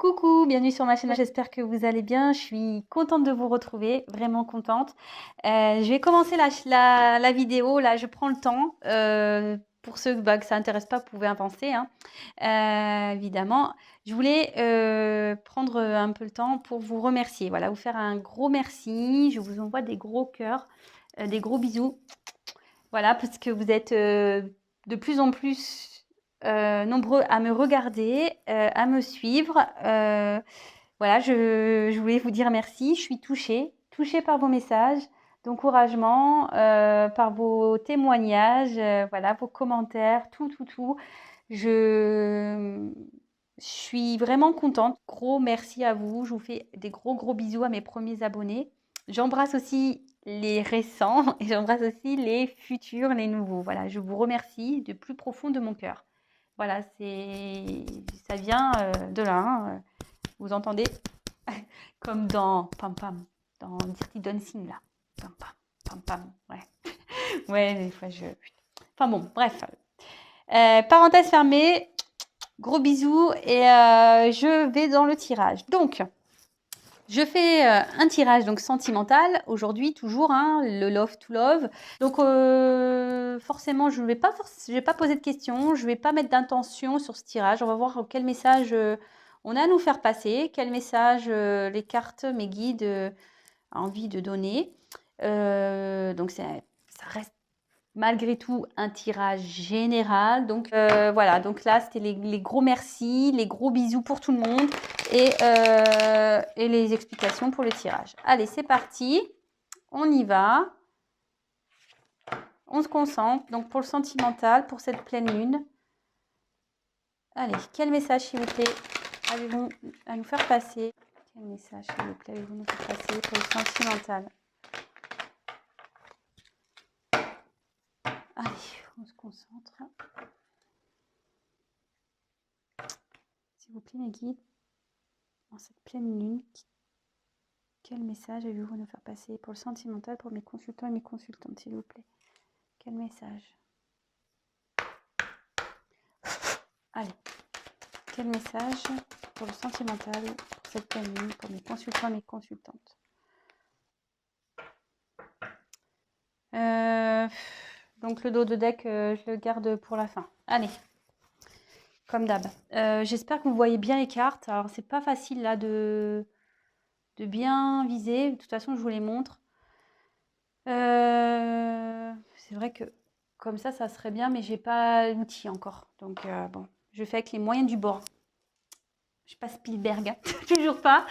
Coucou, bienvenue sur ma chaîne, j'espère que vous allez bien. Je suis contente de vous retrouver, vraiment contente. Je vais commencer la vidéo, là je prends le temps. Pour ceux que ça n'intéresse pas, vous pouvez avancer, hein. Évidemment. Je voulais prendre un peu le temps pour vous remercier, voilà, vous faire un gros merci. Je vous envoie des gros cœurs, des gros bisous. Voilà, parce que vous êtes de plus en plus nombreux à me regarder, à me suivre. Voilà, je voulais vous dire merci. Je suis touchée par vos messages d'encouragement, par vos témoignages, voilà, vos commentaires, tout. Je suis vraiment contente. Gros merci à vous. Je vous fais des gros bisous à mes premiers abonnés. J'embrasse aussi les récents et j'embrasse aussi les futurs, les nouveaux. Voilà, je vous remercie du plus profond de mon cœur. Voilà, ça vient de là, hein. Vous entendez comme dans Pam Pam, dans Dirty Dancing là. Pam Pam, ouais. Ouais, des fois je. Enfin bon, bref. Parenthèse fermée. Gros bisous et je vais dans le tirage. Donc, je fais un tirage donc sentimental aujourd'hui toujours, hein, le love to love. Donc forcément je vais pas poser de questions, je vais pas mettre d'intention sur ce tirage. On va voir quel message on a à nous faire passer, quel message les cartes, mes guides ont envie de donner. Donc ça reste malgré tout un tirage général. Donc voilà, donc là c'était les gros merci, les gros bisous pour tout le monde et les explications pour le tirage. Allez, c'est parti, on y va. On se concentre donc pour le sentimental, pour cette pleine lune. Allez, quel message s'il vous plaît avez-vous à nous faire passer? Quel message s'il vous plaît avez-vous à nous faire passer pour le sentimental? Allez, on se concentre. S'il vous plaît, mes guides, en cette pleine lune, quel message avez-vous à nous faire passer pour le sentimental, pour mes consultants et mes consultantes, s'il vous plaît? Quel message? Allez, quel message pour le sentimental, pour cette pleine lune, pour mes consultants et mes consultantes? Donc le dos de deck, je le garde pour la fin. Allez, comme d'hab. J'espère que vous voyez bien les cartes. Alors c'est pas facile là de bien viser. De toute façon, je vous les montre. C'est vrai que comme ça serait bien, mais j'ai pas l'outil encore. Donc bon, je fais avec les moyens du bord. Je suis pas Spielberg, hein. Toujours pas,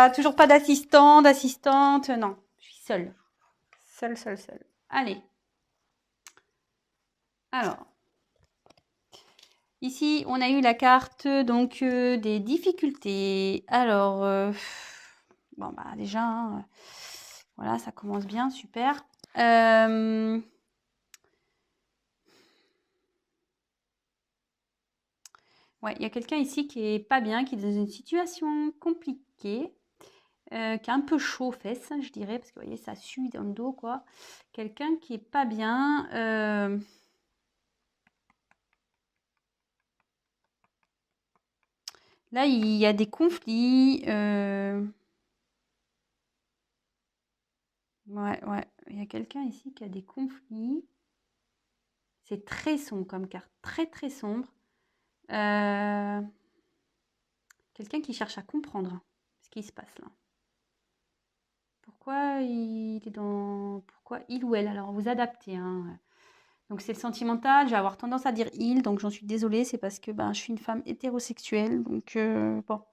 toujours pas d'assistant, d'assistante. Non, je suis seule. Seule. Allez. Alors, ici, on a eu la carte donc des difficultés. Alors, bon bah déjà, hein, voilà, ça commence bien, super. Ouais, il y a quelqu'un ici qui est pas bien, qui est dans une situation compliquée, qui est un peu chaud aux fesses, je dirais, parce que vous voyez, ça sue dans le dos, quoi. Quelqu'un qui est pas bien. Là, il y a des conflits. Ouais, il y a quelqu'un ici qui a des conflits. C'est très sombre comme carte, très sombre. Quelqu'un qui cherche à comprendre ce qui se passe là. Pourquoi il ou elle? Alors, vous adaptez, hein. Donc, c'est le sentimental. Je vais avoir tendance à dire il, donc j'en suis désolée. C'est parce que je suis une femme hétérosexuelle. Donc, bon.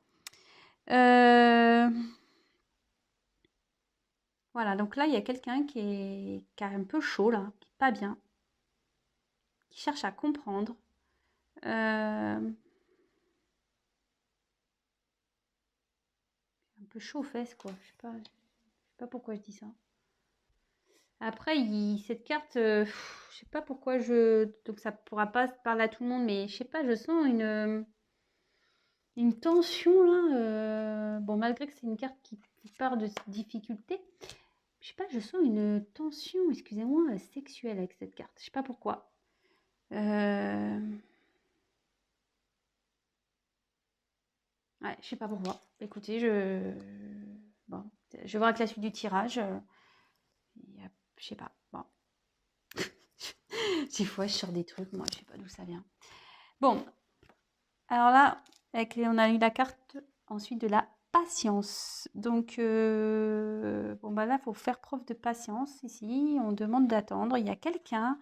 Voilà, donc là, il y a quelqu'un qui est un peu chaud, là, qui est pas bien, qui cherche à comprendre. Un peu chaud aux fesses, quoi. Je sais pas pourquoi je dis ça. Après, cette carte, je sais pas pourquoi donc ça pourra pas parler à tout le monde, mais je sais pas, je sens une tension là. Bon, malgré que c'est une carte qui part de difficulté, je sais pas, je sens une tension, excusez-moi, sexuelle avec cette carte. Je sais pas pourquoi. Ouais, je sais pas pourquoi. Écoutez, bon, je vais voir avec la suite du tirage. Je sais pas. Bon. Des fois, je sors des trucs, moi, je sais pas d'où ça vient. Bon, alors là, on a eu la carte ensuite de la patience. Donc, bon, bah là, il faut faire preuve de patience ici. On demande d'attendre. Il y a quelqu'un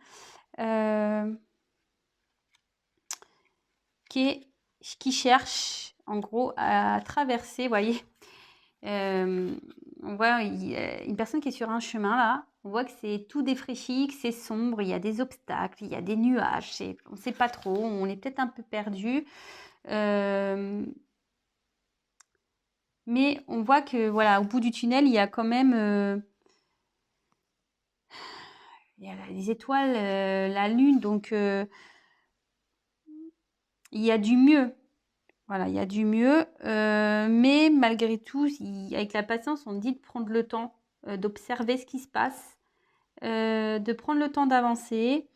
qui cherche, en gros, à traverser, vous voyez. On voit une personne qui est sur un chemin là. On voit que c'est tout défraîchi, que c'est sombre, il y a des obstacles, il y a des nuages. On ne sait pas trop, on est peut-être un peu perdu. Mais on voit que voilà, au bout du tunnel, il y a quand même il y a les étoiles, la lune, donc il y a du mieux. Voilà, il y a du mieux, mais malgré tout, avec la patience, on dit de prendre le temps d'observer ce qui se passe, de prendre le temps d'avancer.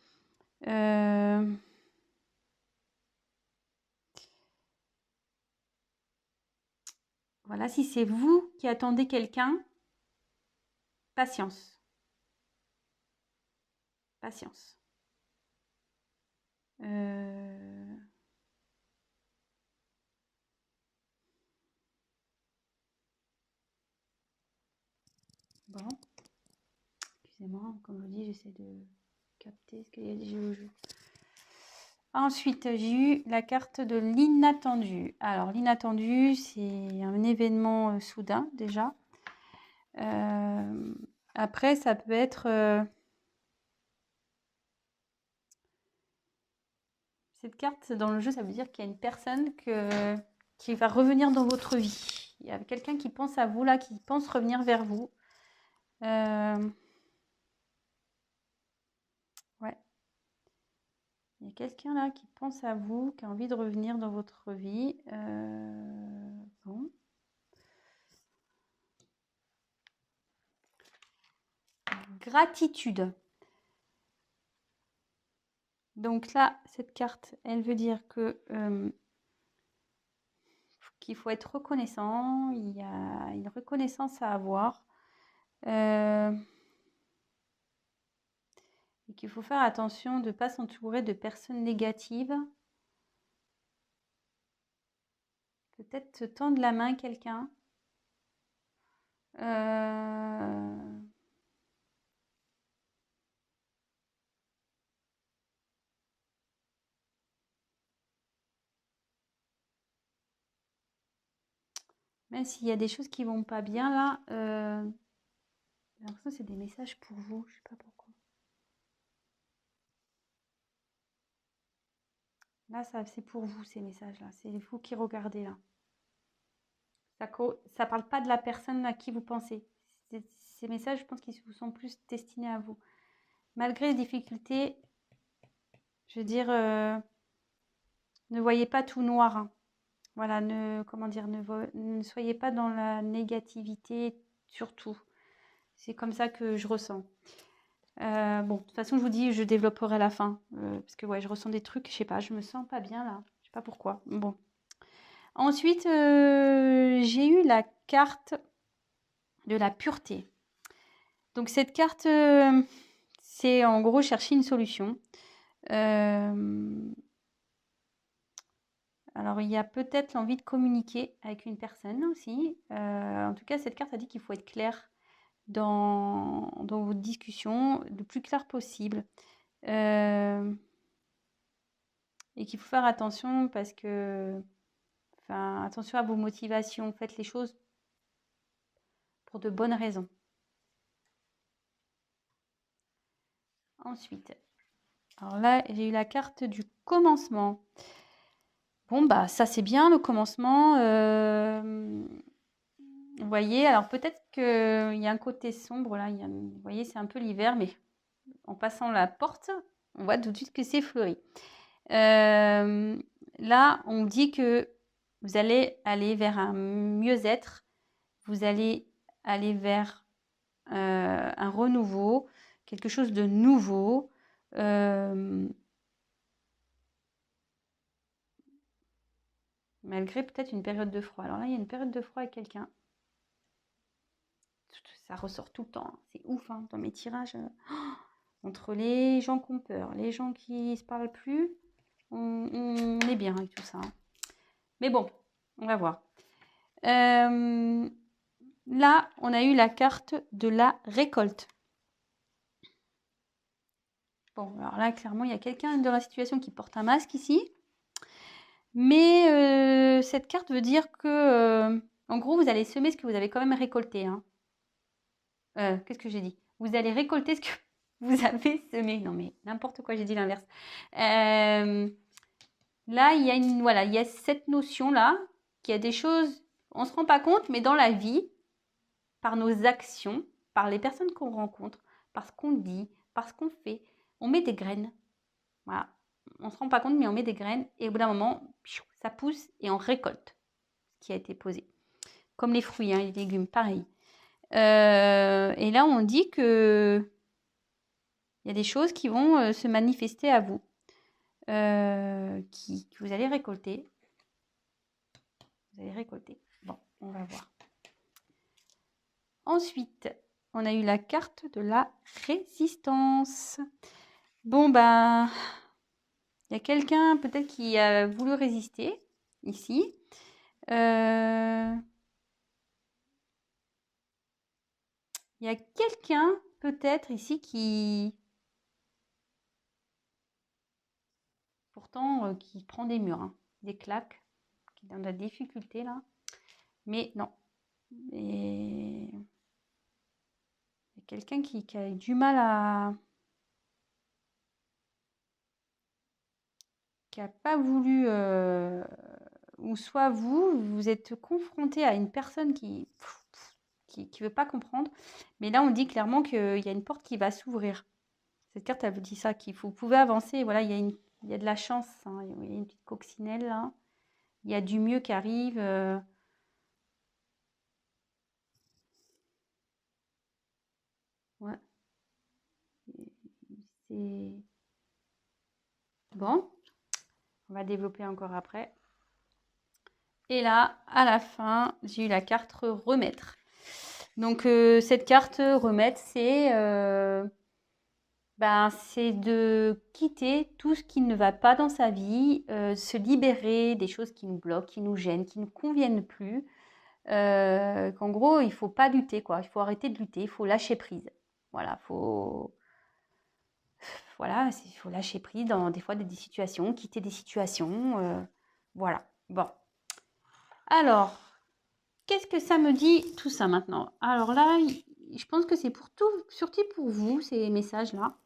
Voilà, si c'est vous qui attendez quelqu'un, patience, patience. Bon, excusez-moi, comme je vous dis, j'essaie de capter ce qu'il y a des jeux. Ensuite, j'ai eu la carte de l'inattendu. Alors, l'inattendu, c'est un événement soudain déjà. Après, ça peut être... cette carte, dans le jeu, ça veut dire qu'il y a une personne qui va revenir dans votre vie. Il y a quelqu'un qui pense à vous, là, qui pense revenir vers vous. Ouais. Il y a quelqu'un là qui pense à vous, qui a envie de revenir dans votre vie. Bon. Gratitude. Donc là, cette carte, elle veut dire que qu'il faut être reconnaissant. Il y a une reconnaissance à avoir. Et qu'il faut faire attention de ne pas s'entourer de personnes négatives. Peut-être tendre la main à quelqu'un. Même s'il y a des choses qui vont pas bien là, j'ai l'impression que c'est des messages pour vous, je sais pas pourquoi. Là, c'est pour vous ces messages-là, c'est vous qui regardez là. Ça parle pas de la personne à qui vous pensez. Ces messages, je pense qu'ils vous sont plus destinés à vous. Malgré les difficultés, je veux dire, ne voyez pas tout noir, hein. Voilà, comment dire, ne soyez pas dans la négativité, surtout. C'est comme ça que je ressens. Bon, de toute façon, je vous dis, je développerai à la fin. Parce que ouais, je ressens des trucs, je sais pas, je me sens pas bien là. Je sais pas pourquoi. Bon. Ensuite, j'ai eu la carte de la pureté. Donc cette carte, c'est en gros chercher une solution. Alors il y a peut-être l'envie de communiquer avec une personne aussi. En tout cas, cette carte a dit qu'il faut être clair dans vos discussions, le plus clair possible. Et qu'il faut faire attention parce que, enfin, attention à vos motivations. Faites les choses pour de bonnes raisons. Ensuite, alors là, j'ai eu la carte du commencement. Bon, bah ça c'est bien le commencement. Vous voyez, alors peut-être qu'il y a un côté sombre là. Vous voyez, c'est un peu l'hiver, mais en passant la porte, on voit tout de suite que c'est fleuri. Là, on dit que vous allez aller vers un mieux-être. Vous allez aller vers un renouveau, quelque chose de nouveau. malgré peut-être une période de froid. Alors là, il y a une période de froid avec quelqu'un. Ça ressort tout le temps, hein. C'est ouf, hein, dans mes tirages. Entre les gens qui ont peur, les gens qui se parlent plus, on est bien avec tout ça, hein. Mais bon, on va voir. Là, on a eu la carte de la récolte. Bon, alors là, clairement, il y a quelqu'un dans la situation qui porte un masque ici. Mais cette carte veut dire que, en gros, vous allez semer ce que vous avez quand même récolté, hein. Qu'est-ce que j'ai dit? Vous allez récolter ce que vous avez semé. Non, mais n'importe quoi, j'ai dit l'inverse. Là, il y a voilà, il y a cette notion-là, qu'il y a des choses, on ne se rend pas compte, mais dans la vie, par nos actions, par les personnes qu'on rencontre, par ce qu'on dit, par ce qu'on fait, on met des graines. Voilà. On ne se rend pas compte, mais on met des graines et au bout d'un moment, ça pousse et on récolte ce qui a été posé. Comme les fruits, hein, les légumes, pareil. Et là, on dit que il y a des choses qui vont se manifester à vous, que vous allez récolter. Vous allez récolter. Bon, on va voir. Ensuite, on a eu la carte de la résistance. Bon, ben, il y a quelqu'un peut-être qui a voulu résister ici. Il y a quelqu'un peut-être ici qui... Pourtant, qui prend des murs, hein, des claques, qui est dans de la difficulté là. Mais non. Et... il y a quelqu'un qui a du mal à... qui n'a pas voulu... ou soit vous êtes confronté à une personne qui veut pas comprendre. Mais là, on dit clairement qu'il y a une porte qui va s'ouvrir. Cette carte, elle vous dit ça, vous pouvez avancer. Voilà, il y a de la chance, hein. Il y a une petite coccinelle là. Il y a du mieux qui arrive. Ouais. C'est bon. On va développer encore après. Et là, à la fin, j'ai eu la carte remettre. Donc, cette carte remettre, c'est de quitter tout ce qui ne va pas dans sa vie, se libérer des choses qui nous bloquent, qui nous gênent, qui ne nous conviennent plus. Qu'en gros, il ne faut pas lutter, quoi. Il faut arrêter de lutter, il faut lâcher prise. Voilà, il faut lâcher prise dans des fois des situations, quitter des situations. Voilà. Bon. Alors, qu'est-ce que ça me dit tout ça maintenant? Alors là, je pense que c'est pour tout, surtout pour vous, ces messages-là.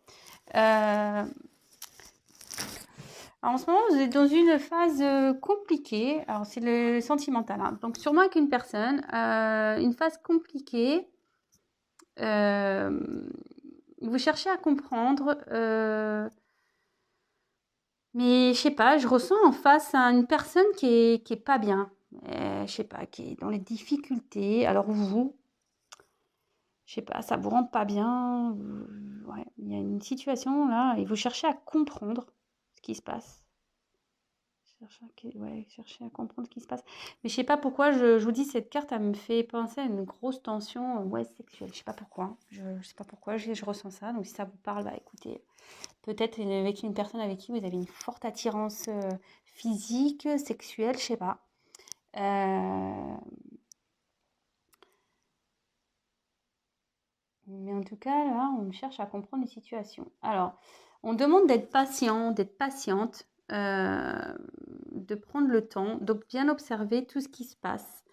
En ce moment, vous êtes dans une phase compliquée. Alors, c'est le sentimental, hein. Donc, sûrement avec une personne, une phase compliquée. Vous cherchez à comprendre, mais je sais pas, je ressens en face une personne qui est pas bien. Je sais pas, qui est dans les difficultés. Alors vous, je sais pas, ça vous rend pas bien. Ouais, il y a une situation là et vous cherchez à comprendre ce qui se passe. Chercher à comprendre ce qui se passe. Mais je sais pas pourquoi, je vous dis, cette carte, elle me fait penser à une grosse tension sexuelle. Je sais pas pourquoi. Je sais pas pourquoi, je ressens ça. Donc si ça vous parle, bah écoutez, peut-être avec une personne avec qui vous avez une forte attirance physique, sexuelle, je sais pas. Mais en tout cas, là, on cherche à comprendre les situations. Alors, on demande d'être patient, d'être patiente, de prendre le temps, donc bien observer tout ce qui se passe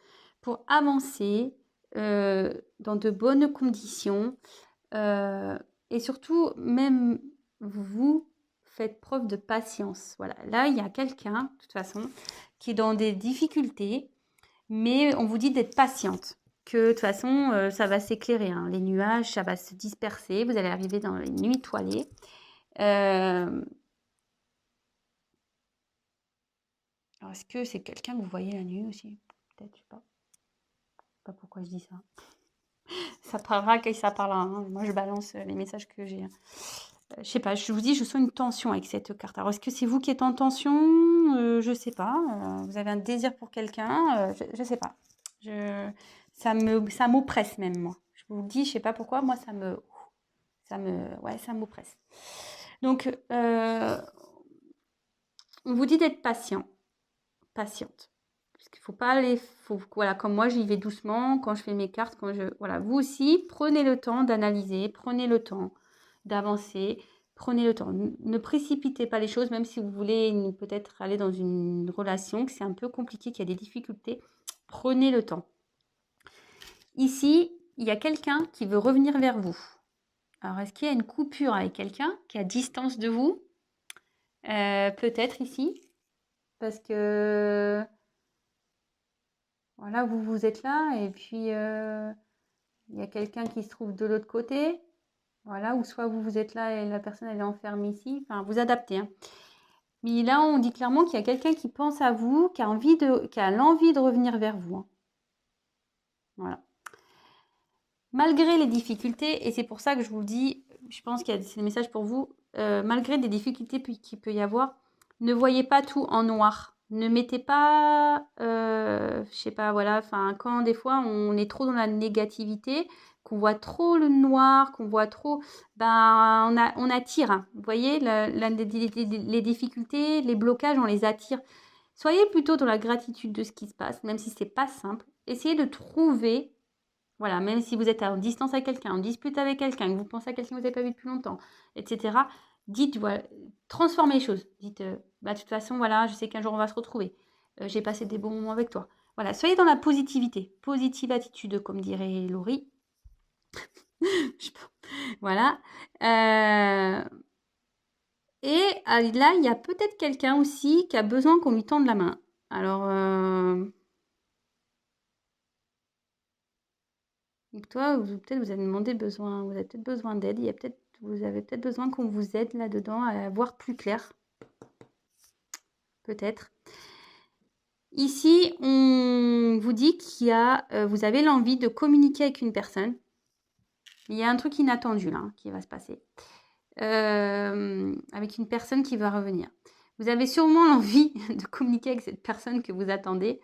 pour avancer dans de bonnes conditions. Et surtout, même vous faites preuve de patience. Voilà, là, il y a quelqu'un, de toute façon, qui est dans des difficultés, mais on vous dit d'être patiente. Que de toute façon, ça va s'éclairer, hein. Les nuages, ça va se disperser. Vous allez arriver dans les nuits étoilées. Alors, est-ce que c'est quelqu'un que vous voyez la nuit aussi? Peut-être, je sais pas. Je sais pas pourquoi je dis ça. Ça parlera quand ça parlera, hein. Moi, je balance les messages que j'ai. Je sais pas, je vous dis, je sens une tension avec cette carte. Alors, est-ce que c'est vous qui êtes en tension? je sais pas. Vous avez un désir pour quelqu'un, je sais pas. Ça m'oppresse même, moi. Je vous le dis, je sais pas pourquoi, moi, ouais, ça m'oppresse. Donc, on vous dit d'être patiente. Parce qu'il faut pas aller, voilà, comme moi, j'y vais doucement quand je fais mes cartes, voilà, vous aussi, prenez le temps d'analyser, prenez le temps d'avancer, prenez le temps. Ne précipitez pas les choses, même si vous voulez peut-être aller dans une relation, que c'est un peu compliqué, qu'il y a des difficultés, prenez le temps. Ici, il y a quelqu'un qui veut revenir vers vous. Alors, est-ce qu'il y a une coupure avec quelqu'un qui est à distance de vous? Peut-être ici, parce que voilà, vous êtes là et puis il y a quelqu'un qui se trouve de l'autre côté. Voilà, ou soit vous êtes là et la personne elle est enfermée ici. Enfin, vous adaptez. Hein. Mais là, on dit clairement qu'il y a quelqu'un qui pense à vous, qui a l'envie de revenir vers vous. Hein. Voilà. Malgré les difficultés, et c'est pour ça que je vous dis, je pense qu'il y a des messages pour vous, malgré des difficultés qu'il peut y avoir, ne voyez pas tout en noir. Ne mettez pas, je sais pas, voilà, enfin, quand des fois on est trop dans la négativité, qu'on voit trop le noir, qu'on voit trop, ben, on attire. Hein. Vous voyez, les difficultés, les blocages, on les attire. Soyez plutôt dans la gratitude de ce qui se passe, même si c'est pas simple. Essayez de trouver, voilà, même si vous êtes en distance avec quelqu'un, en dispute avec quelqu'un, que vous pensez à quelqu'un que vous n'avez pas vu depuis longtemps, etc. Dites, voilà, transformez les choses. Dites, bah, de toute façon, voilà, je sais qu'un jour on va se retrouver. J'ai passé des bons moments avec toi. Voilà, soyez dans la positivité. Positive attitude, comme dirait Laurie. Voilà. Et là, il y a peut-être quelqu'un aussi qui a besoin qu'on lui tende la main. Alors, donc toi, peut-être vous avez demandé besoin, vous avez peut-être besoin d'aide. Vous avez peut-être besoin qu'on vous aide là-dedans à voir plus clair. Peut-être. Ici, on vous dit vous avez l'envie de communiquer avec une personne. Il y a un truc inattendu là qui va se passer. Avec une personne qui va revenir. Vous avez sûrement l'envie de communiquer avec cette personne que vous attendez.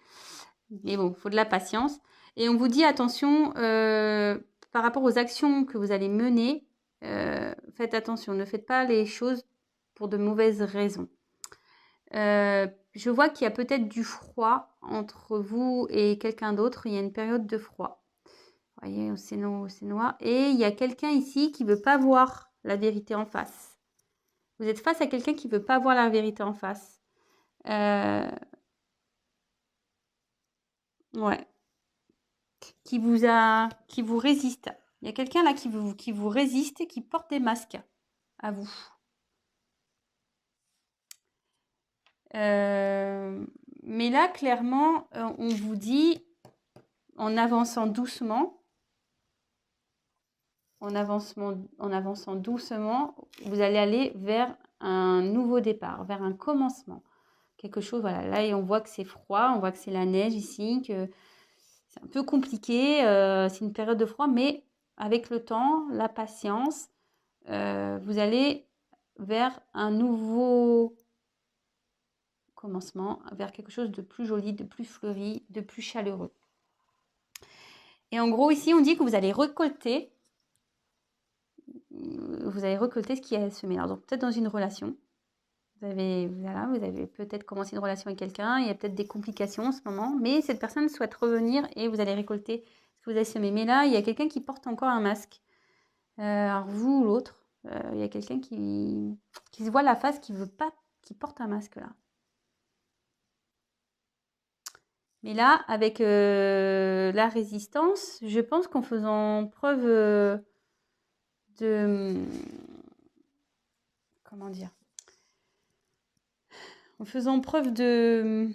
Mais bon, il faut de la patience. Et on vous dit attention, par rapport aux actions que vous allez mener, faites attention. Ne faites pas les choses pour de mauvaises raisons. Je vois qu'il y a peut-être du froid entre vous et quelqu'un d'autre. Il y a une période de froid. Vous voyez, c'est noir. Et il y a quelqu'un ici qui ne veut pas voir la vérité en face. Vous êtes face à quelqu'un qui ne veut pas voir la vérité en face. Ouais. Qui vous résiste. Il y a quelqu'un là qui vous résiste et qui porte des masques à vous. Mais là, clairement, on vous dit, en avançant doucement, en avançant doucement, vous allez aller vers un nouveau départ, vers un commencement. Quelque chose, voilà. Là, et on voit que c'est froid, on voit que c'est la neige ici, que c'est un peu compliqué. C'est une période de froid, mais avec le temps, la patience, vous allez vers un nouveau commencement, vers quelque chose de plus joli, de plus fleuri, de plus chaleureux. Et en gros, ici, on dit que vous allez récolter ce qui est semé. Alors, donc, peut-être dans une relation. Vous avez peut-être commencé une relation avec quelqu'un, il y a peut-être des complications en ce moment, mais cette personne souhaite revenir et vous allez récolter ce que vous avez semé. Mais là, il y a quelqu'un qui porte encore un masque. Alors, vous ou l'autre, il y a quelqu'un qui se voit la face, qui veut pas, qui porte un masque là. Mais là, avec la résistance, je pense qu'en faisant preuve de... Comment dire? En faisant preuve de...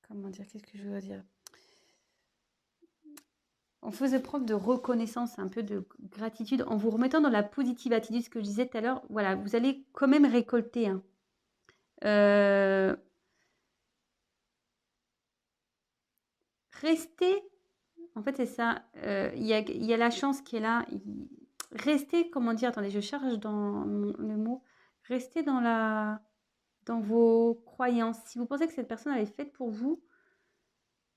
Comment dire? Qu'est-ce que je veux dire? On faisait preuve de reconnaissance, un peu de gratitude, en vous remettant dans la positive attitude, ce que je disais tout à l'heure. Voilà, vous allez quand même récolter. Hein. Restez, en fait c'est ça, il y a la chance qui est là. restez, comment dire, attendez, je cherche dans le mot, restez dans vos croyances. Si vous pensez que cette personne elle est faite pour vous,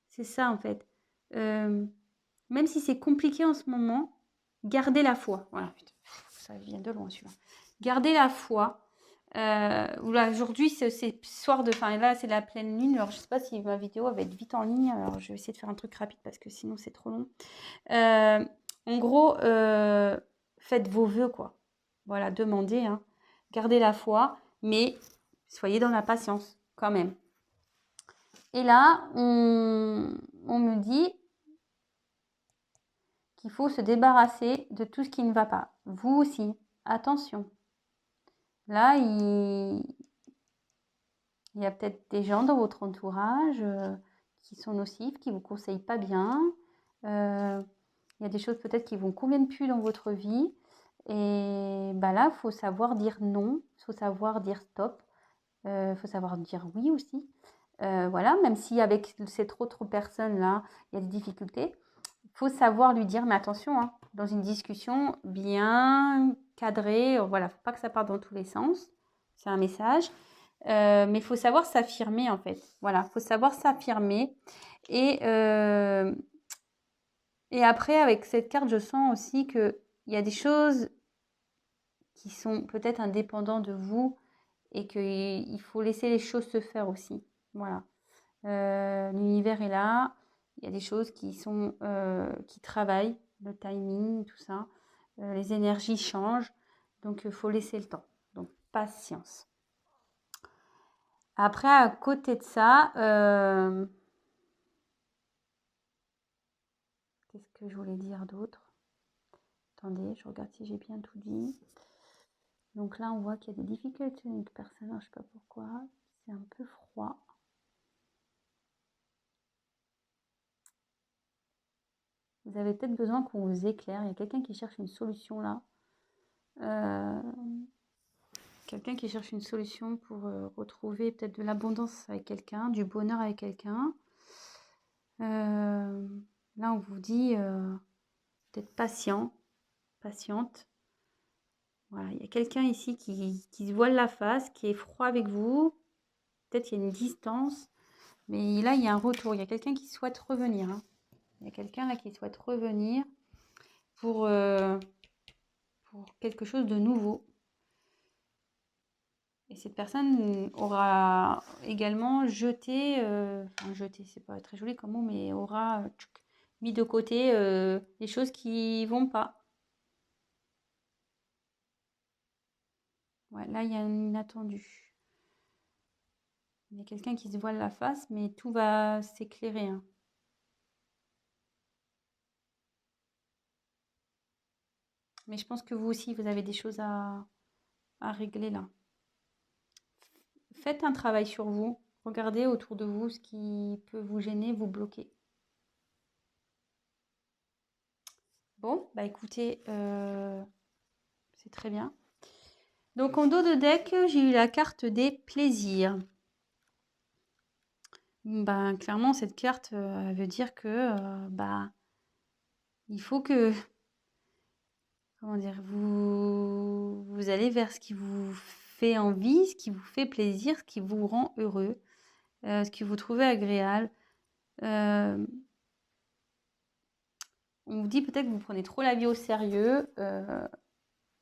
c'est ça en fait. Même si c'est compliqué en ce moment, gardez la foi. Voilà, putain, ça vient de loin celui-là. Gardez la foi. Voilà, aujourd'hui, c'est soir de... Enfin, là, c'est la pleine lune. Alors, je sais pas si ma vidéo va être vite en ligne. Alors, je vais essayer de faire un truc rapide parce que sinon, c'est trop long. En gros, faites vos vœux, quoi. Voilà, demandez. Hein. Gardez la foi, mais soyez dans la patience, quand même. Et là, on me dit qu'il faut se débarrasser de tout ce qui ne va pas. Vous aussi, attention. Là, il y a peut-être des gens dans votre entourage qui sont nocifs, qui ne vous conseillent pas bien. Il y a des choses peut-être qui ne vous conviennent plus dans votre vie. Et bah là, il faut savoir dire non, il faut savoir dire stop, il faut savoir dire oui aussi. Voilà, même si avec cette autre personne-là, il y a des difficultés, il faut savoir lui dire, mais attention, hein, dans une discussion bien cadrée, voilà, il ne faut pas que ça parte dans tous les sens, c'est un message. Mais il faut savoir s'affirmer en fait. Voilà, il faut savoir s'affirmer. Et après, avec cette carte, je sens aussi qu'il y a des choses qui sont peut-être indépendantes de vous et qu'il faut laisser les choses se faire aussi. Voilà. L'univers est là. Il y a des choses qui sont qui travaillent, le timing, tout ça. Les énergies changent. Donc, il faut laisser le temps. Donc, patience. Après, à côté de ça, qu'est-ce que je voulais dire d'autre? Attendez, je regarde si j'ai bien tout dit. Donc là, on voit qu'il y a des difficultés avec le personnage, je ne sais pas pourquoi. C'est un peu froid. Vous avez peut-être besoin qu'on vous éclaire. Il y a quelqu'un qui cherche une solution là. Quelqu'un qui cherche une solution pour retrouver peut-être de l'abondance avec quelqu'un, du bonheur avec quelqu'un. Là, on vous dit d'être patient, patiente. Voilà, il y a quelqu'un ici qui se voile la face, qui est froid avec vous. Peut-être il y a une distance, mais là, il y a un retour. Il y a quelqu'un qui souhaite revenir. Hein. Il y a quelqu'un là qui souhaite revenir pour quelque chose de nouveau. Et cette personne aura également jeté, enfin jeté, c'est pas très joli comme mot, mais aura mis de côté les choses qui vont pas. Ouais, là, il y a un inattendu. Il y a quelqu'un qui se voile la face, mais tout va s'éclairer. Hein. Mais je pense que vous aussi, vous avez des choses à régler là. Faites un travail sur vous. Regardez autour de vous ce qui peut vous gêner, vous bloquer. Bon, bah écoutez, c'est très bien. Donc en dos de deck, j'ai eu la carte des plaisirs. Ben, clairement, cette carte elle veut dire que il faut que, comment dire, vous allez vers ce qui vous fait envie, ce qui vous fait plaisir, ce qui vous rend heureux, ce que vous trouvez agréable. On vous dit peut-être que vous prenez trop la vie au sérieux.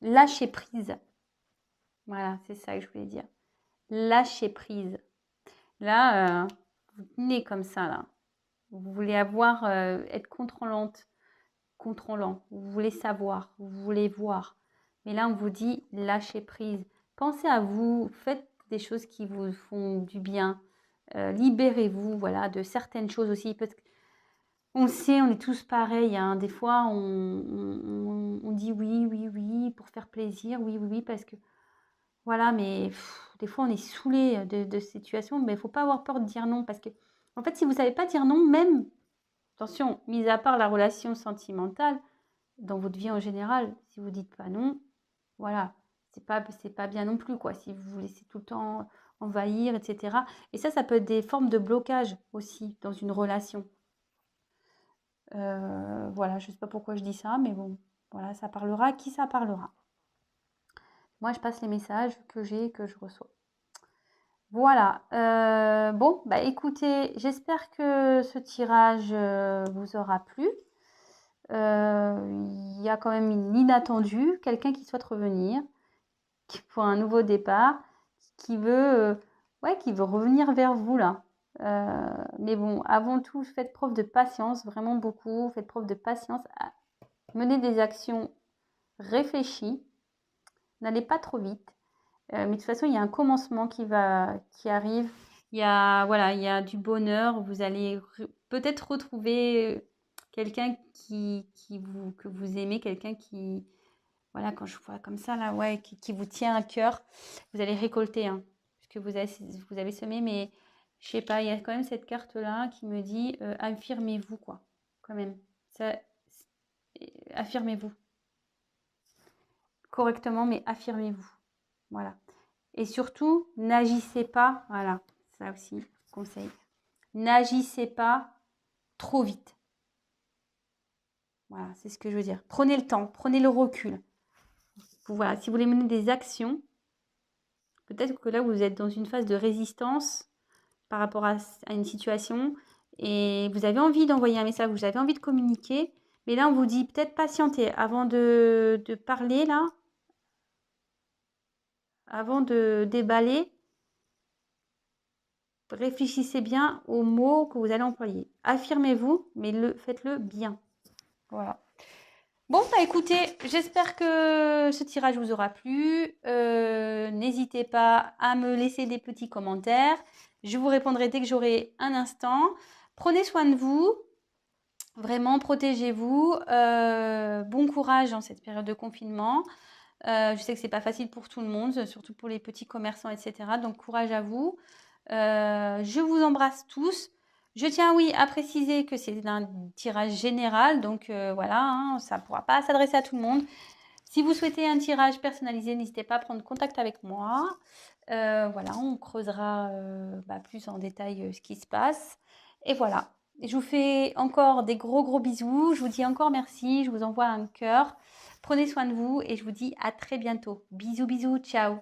Lâchez prise. Voilà, c'est ça que je voulais dire. Lâchez prise. Là, vous tenez comme ça, là. Vous voulez être contrôlant. Vous voulez savoir, vous voulez voir. Mais là, on vous dit lâchez prise. Pensez à vous, faites des choses qui vous font du bien. Libérez-vous, voilà, de certaines choses aussi. Parce qu'on le sait, on est tous pareils. Hein. Des fois, on dit oui, pour faire plaisir, oui, parce que voilà, mais des fois, on est saoulé de situations, mais il ne faut pas avoir peur de dire non. Parce que, en fait, si vous ne savez pas dire non, même, attention, mis à part la relation sentimentale, dans votre vie en général, si vous ne dites pas non, voilà, c'est pas bien non plus, quoi. Si vous vous laissez tout le temps envahir, etc. Et ça peut être des formes de blocage aussi dans une relation. Voilà, je ne sais pas pourquoi je dis ça, mais bon. Voilà, ça parlera à qui ça parlera. Moi, je passe les messages que j'ai et que je reçois. Voilà. Bon, bah écoutez, j'espère que ce tirage vous aura plu. Il y a quand même une inattendue, quelqu'un qui souhaite revenir, pour un nouveau départ, qui veut, ouais, qui veut revenir vers vous là. Mais bon, avant tout, faites preuve de patience, vraiment beaucoup. Faites preuve de patience. Menez des actions réfléchies. N'allez pas trop vite. Mais de toute façon, il y a un commencement qui arrive. Il y a, voilà, il y a du bonheur. Vous allez peut-être retrouver quelqu'un que vous aimez, quelqu'un qui, voilà, quand je vois comme ça, là, ouais, qui vous tient à cœur, vous allez récolter, hein, puisque vous avez semé, mais je sais pas, il y a quand même cette carte-là qui me dit affirmez-vous, quoi, quand même. Ça, affirmez-vous correctement, mais affirmez-vous. Voilà. Et surtout, n'agissez pas, voilà, ça aussi, conseil, n'agissez pas trop vite. Voilà, c'est ce que je veux dire. Prenez le temps, prenez le recul. Voilà, si vous voulez mener des actions, peut-être que là, vous êtes dans une phase de résistance par rapport à une situation et vous avez envie d'envoyer un message, vous avez envie de communiquer, mais là, on vous dit peut-être patienter avant de parler, là, avant de déballer. Réfléchissez bien aux mots que vous allez employer. Affirmez-vous, mais faites-le bien. Voilà. Bon, bah écoutez, j'espère que ce tirage vous aura plu. N'hésitez pas à me laisser des petits commentaires. Je vous répondrai dès que j'aurai un instant. Prenez soin de vous. Vraiment, protégez-vous. Bon courage dans cette période de confinement. Je sais que c'est pas facile pour tout le monde, surtout pour les petits commerçants, etc. Donc, courage à vous. Je vous embrasse tous. Je tiens, oui, à préciser que c'est un tirage général, donc voilà, hein, ça ne pourra pas s'adresser à tout le monde. Si vous souhaitez un tirage personnalisé, n'hésitez pas à prendre contact avec moi. Voilà, on creusera plus en détail ce qui se passe. Et voilà, je vous fais encore des gros bisous. Je vous dis encore merci. Je vous envoie un cœur. Prenez soin de vous et je vous dis à très bientôt. Bisous, ciao.